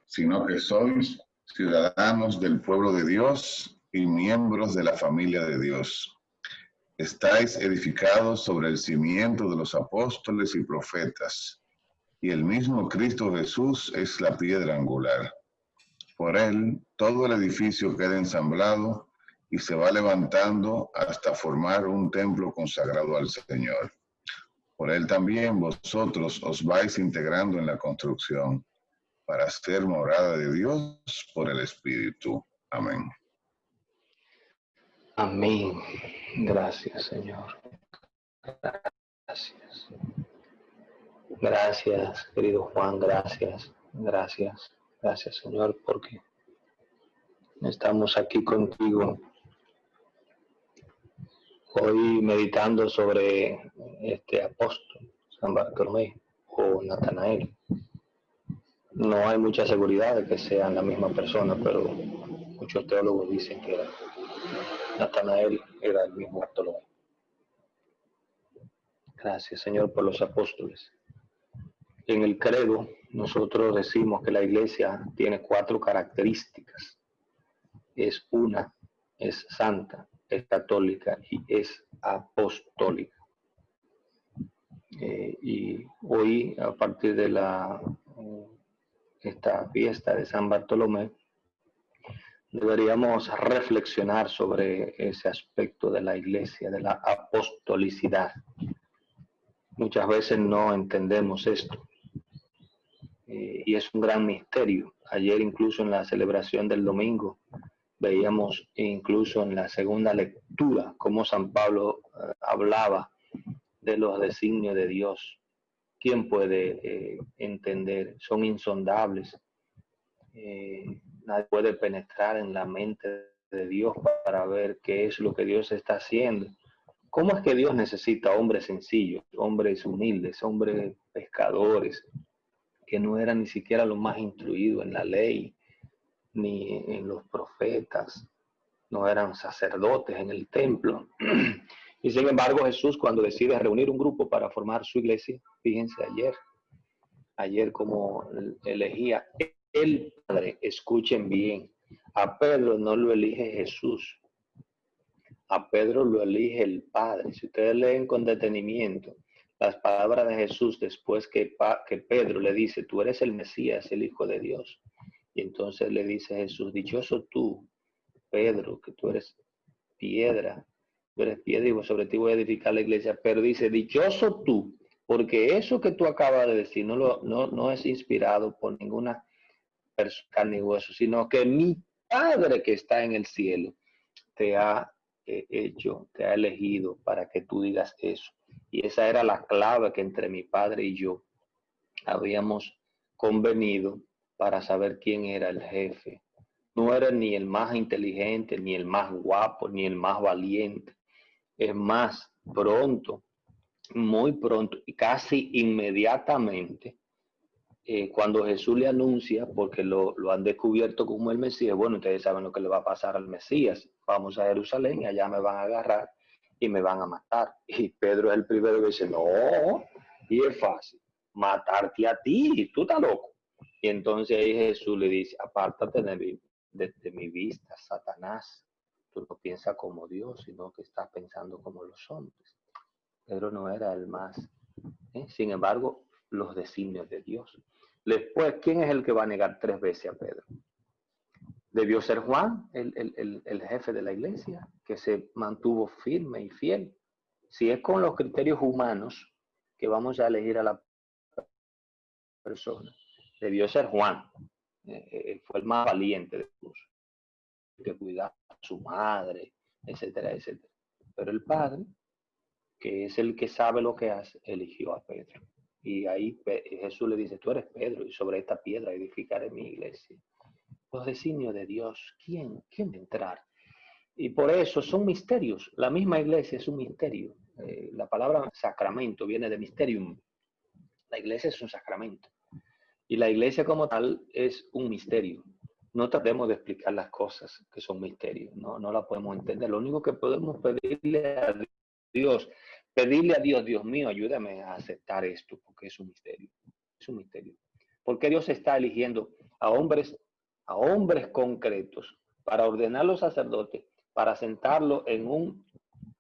sino que sois ciudadanos del pueblo de Dios y miembros de la familia de Dios. Estáis edificados sobre el cimiento de los apóstoles y profetas, y el mismo Cristo Jesús es la piedra angular. Por él, todo el edificio queda ensamblado y se va levantando hasta formar un templo consagrado al Señor. Por él también vosotros os vais integrando en la construcción, para ser morada de Dios por el Espíritu. Amén. Amén. Gracias, Señor. Gracias. Gracias, querido Juan. Gracias. Gracias. Gracias, Señor, porque estamos aquí contigo hoy meditando sobre este apóstol, San Bartolomé o Natanael. No hay mucha seguridad de que sean la misma persona, pero muchos teólogos dicen que Natanael era el mismo Bartolomé. Gracias, Señor, por los apóstoles. En el credo, nosotros decimos que la iglesia tiene 4 características. Es una, es santa, es católica y es apostólica. Y hoy, a partir de esta fiesta de San Bartolomé, deberíamos reflexionar sobre ese aspecto de la iglesia, de la apostolicidad. Muchas veces no entendemos esto. Y es un gran misterio. Ayer incluso en la celebración del domingo veíamos incluso en la segunda lectura cómo San Pablo hablaba de los designios de Dios. ¿Quién puede entender? Son insondables. Nadie puede penetrar en la mente de Dios para ver qué es lo que Dios está haciendo. ¿Cómo es que Dios necesita hombres sencillos, hombres humildes, hombres pescadores, que no eran ni siquiera los más instruidos en la ley, ni en los profetas, no eran sacerdotes en el templo? Y sin embargo Jesús, cuando decide reunir un grupo para formar su iglesia, fíjense ayer como elegía el Padre, escuchen bien, a Pedro no lo elige Jesús, a Pedro lo elige el Padre. Si ustedes leen con detenimiento las palabras de Jesús después que Pedro le dice, tú eres el Mesías, el Hijo de Dios. Y entonces le dice Jesús, dichoso tú, Pedro, que tú eres piedra y sobre ti voy a edificar la iglesia. Pero dice, dichoso tú, porque eso que tú acabas de decir no es inspirado por ninguna persona, carne y hueso, sino que mi Padre que está en el cielo te ha te ha elegido para que tú digas eso. Y esa era la clave que entre mi padre y yo habíamos convenido para saber quién era el jefe. No era ni el más inteligente, ni el más guapo, ni el más valiente. Es más, pronto, muy pronto, y casi inmediatamente, cuando Jesús le anuncia, porque lo han descubierto como el Mesías, bueno, ustedes saben lo que le va a pasar al Mesías. Vamos a Jerusalén y allá me van a agarrar y me van a matar. Y Pedro es el primero que dice, no, y es fácil, matarte a ti, tú estás loco. Y entonces ahí Jesús le dice, apártate de mi vista, Satanás. Tú no piensas como Dios, sino que estás pensando como los hombres. Pedro no era el más. Sin embargo, los designios de Dios. Después, ¿quién es el que va a negar 3 veces a Pedro? Debió ser Juan, el jefe de la iglesia, que se mantuvo firme y fiel. Si es con los criterios humanos que vamos a elegir a la persona, debió ser Juan. Fue el más valiente de todos, que cuidaba a su madre, etcétera, etcétera. Pero el Padre, que es el que sabe lo que hace, eligió a Pedro. Y ahí Jesús le dice, tú eres Pedro, y sobre esta piedra edificaré mi iglesia. Los designios de Dios, ¿quién va a entrar? Y por eso son misterios. La misma iglesia es un misterio. La palabra sacramento viene de mysterium. La iglesia es un sacramento. Y la iglesia como tal es un misterio. No tratemos de explicar las cosas que son misterios. No la podemos entender. Lo único que podemos pedirle a Dios, Dios mío, ayúdame a aceptar esto, porque es un misterio. Es un misterio. ¿Por qué Dios está eligiendo a hombres concretos para ordenar a los sacerdotes, para sentarlo en un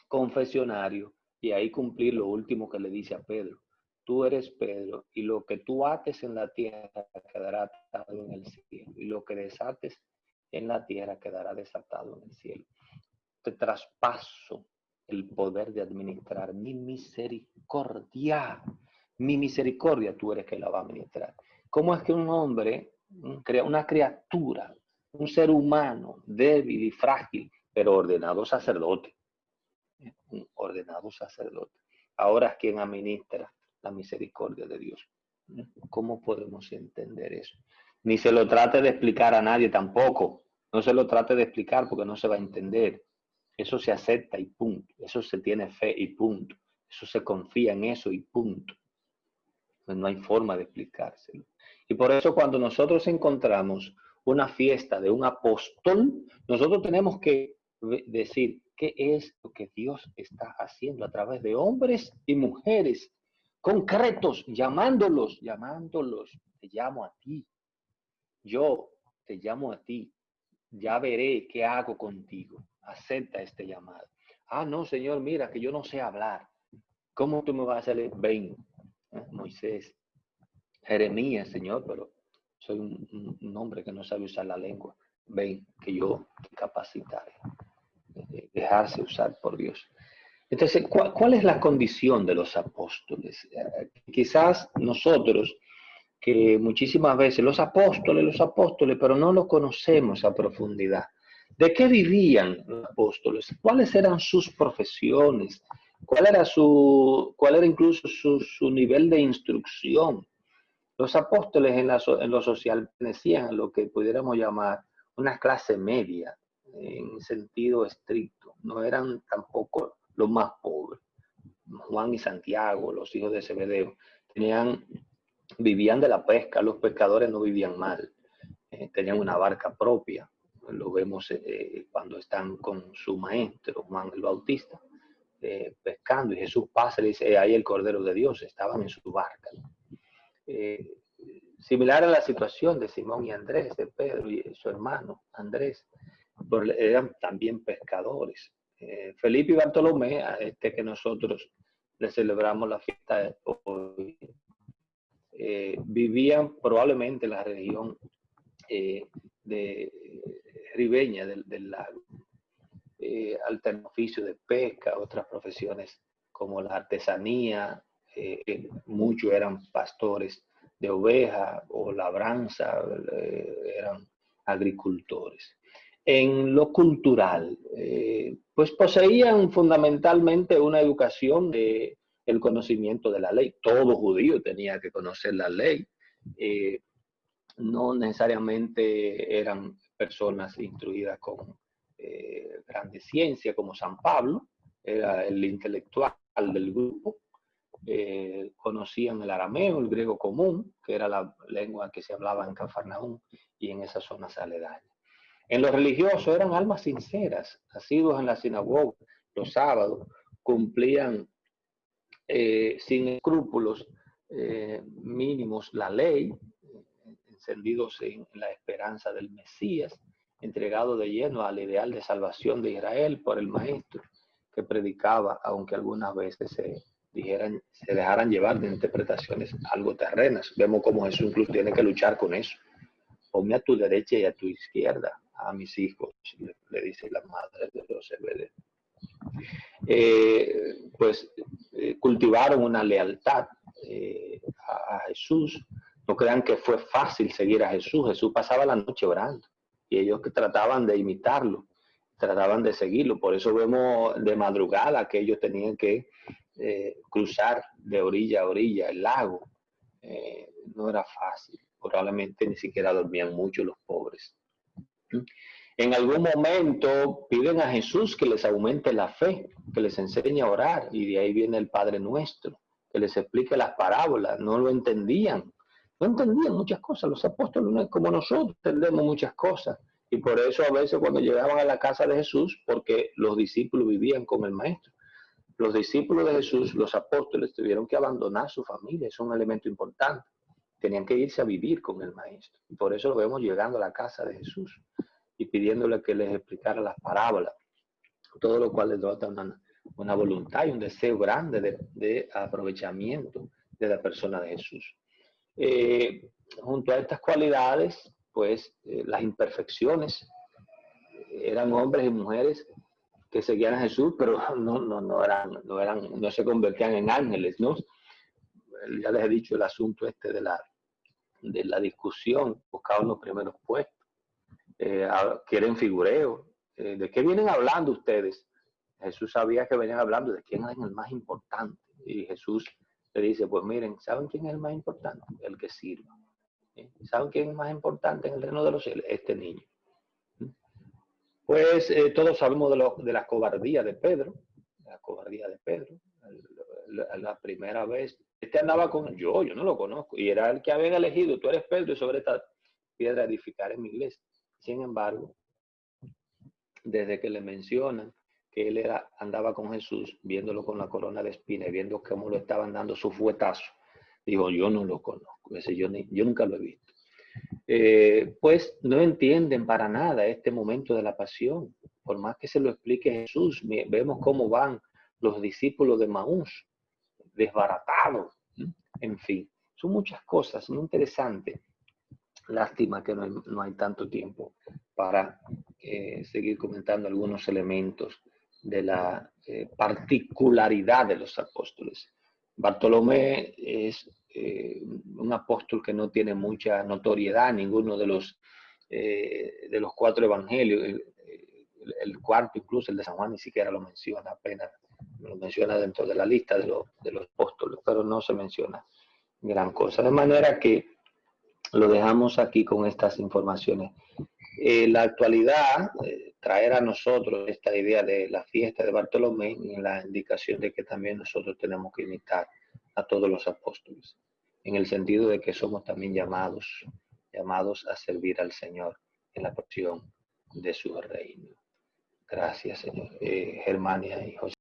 confesionario y ahí cumplir lo último que le dice a Pedro? Tú eres Pedro, y lo que tú ates en la tierra quedará atado en el cielo, y lo que desates en la tierra quedará desatado en el cielo. Te traspaso el poder de administrar mi misericordia. Mi misericordia tú eres que la va a administrar. ¿Cómo es que un hombre, una criatura, un ser humano débil y frágil, pero ordenado sacerdote, un ordenado sacerdote, ahora es quien administra la misericordia de Dios? ¿Cómo podemos entender eso? Ni se lo trate de explicar a nadie tampoco. No se lo trate de explicar porque no se va a entender. Eso se acepta y punto. Eso se tiene fe y punto. Eso se confía en eso y punto. Pues no hay forma de explicárselo. Y por eso cuando nosotros encontramos una fiesta de un apóstol, nosotros tenemos que decir qué es lo que Dios está haciendo a través de hombres y mujeres concretos, llamándolos. Te llamo a ti. Yo te llamo a ti. Ya veré qué hago contigo. Acepta este llamado. Ah, no, Señor, mira que yo no sé hablar. ¿Cómo tú me vas a hacer? Ven, Moisés, Jeremías, Señor, pero soy un hombre que no sabe usar la lengua. Ven, que yo te capacitaré. Dejarse usar por Dios. Entonces, ¿cuál es la condición de los apóstoles? Quizás nosotros, que muchísimas veces los apóstoles, pero no los conocemos a profundidad. ¿De qué vivían los apóstoles? ¿Cuáles eran sus profesiones? ¿Cuál era incluso su nivel de instrucción? Los apóstoles en lo social pertenecían a lo que pudiéramos llamar una clase media, en sentido estricto. No eran tampoco los más pobres. Juan y Santiago, los hijos de Zebedeo, vivían de la pesca. Los pescadores no vivían mal. Tenían una barca propia. Lo vemos cuando están con su maestro, Juan el Bautista, pescando, y Jesús pasa y le dice, ahí el Cordero de Dios. Estaban en su barca, ¿no? Similar a la situación de Simón y Andrés, de Pedro y su hermano Andrés, eran también pescadores. Felipe y Bartolomé, a este que nosotros le celebramos la fiesta de hoy, vivían probablemente en la región ribeña del lago. Alternan oficio de pesca, otras profesiones como la artesanía, muchos eran pastores de ovejas o labranza, eran agricultores. En lo cultural, pues poseían fundamentalmente una educación de el conocimiento de la ley. Todo judío tenía que conocer la ley. No necesariamente eran personas instruidas con grandes ciencias como San Pablo, era el intelectual del grupo. Conocían el arameo, el griego común, que era la lengua que se hablaba en Cafarnaúm y en esas zonas aledañas. En lo religioso eran almas sinceras, asiduos en la sinagoga los sábados, cumplían sin escrúpulos mínimos la ley, encendidos en la esperanza del Mesías, entregado de lleno al ideal de salvación de Israel por el maestro que predicaba, aunque algunas veces se dejaran llevar de interpretaciones algo terrenas. Vemos cómo Jesús incluso tiene que luchar con eso. Ponme a tu derecha y a tu izquierda a mis hijos, le dice la madre de los Zebedeos. Cultivaron una lealtad a Jesús. No crean que fue fácil seguir a Jesús. Jesús pasaba la noche orando y ellos que trataban de imitarlo, trataban de seguirlo. Por eso vemos de madrugada que ellos tenían que cruzar de orilla a orilla el lago. No era fácil. Probablemente ni siquiera dormían mucho los pobres. En algún momento piden a Jesús que les aumente la fe, que les enseñe a orar, y de ahí viene el Padre Nuestro, que les explique las parábolas. No lo entendían. No entendían muchas cosas. Los apóstoles, como nosotros, entendemos muchas cosas. Y por eso a veces cuando llegaban a la casa de Jesús, porque los discípulos vivían con el Maestro, los discípulos de Jesús, los apóstoles, tuvieron que abandonar su familia. Es un elemento importante. tenían que irse a vivir con el maestro. Y por eso lo vemos llegando a la casa de Jesús y pidiéndole que les explicara las parábolas, todo lo cual les denota una voluntad y un deseo grande de aprovechamiento de la persona de Jesús. Junto a estas cualidades, pues las imperfecciones, eran hombres y mujeres que seguían a Jesús, pero no se convertían en ángeles, ¿no? Ya les he dicho el asunto este de la discusión, buscaban los primeros puestos, quieren figureo. ¿De qué vienen hablando ustedes? Jesús sabía que venían hablando de quién es el más importante. Y Jesús le dice, pues miren, ¿saben quién es el más importante? El que sirva. ¿Saben quién es más importante en el reino de los cielos? Este niño. Pues todos sabemos de la cobardía de Pedro. La cobardía de Pedro. La primera vez, andaba con yo no lo conozco. Y era el que habían elegido, tú eres Pedro y sobre esta piedra edificar en mi iglesia. Sin embargo, desde que le mencionan que él andaba con Jesús, viéndolo con la corona de espinas, viendo cómo lo estaban dando su fuetazo, dijo, yo no lo conozco, yo nunca lo he visto. Pues no entienden para nada este momento de la pasión, por más que se lo explique Jesús. Vemos cómo van los discípulos de Maús, desbaratados, en fin, son muchas cosas muy interesantes. Lástima que no hay tanto tiempo para seguir comentando algunos elementos de la particularidad de los apóstoles. Bartolomé es un apóstol que no tiene mucha notoriedad, ninguno de los 4 evangelios, el cuarto incluso, el de San Juan, ni siquiera lo menciona, apenas lo menciona dentro de la lista de los apóstoles, pero no se menciona gran cosa. De manera que lo dejamos aquí con estas informaciones. La actualidad, traer a nosotros esta idea de la fiesta de Bartolomé y la indicación de que también nosotros tenemos que imitar a todos los apóstoles, en el sentido de que somos también llamados a servir al Señor en la porción de su reino. Gracias, Señor. Germania y José.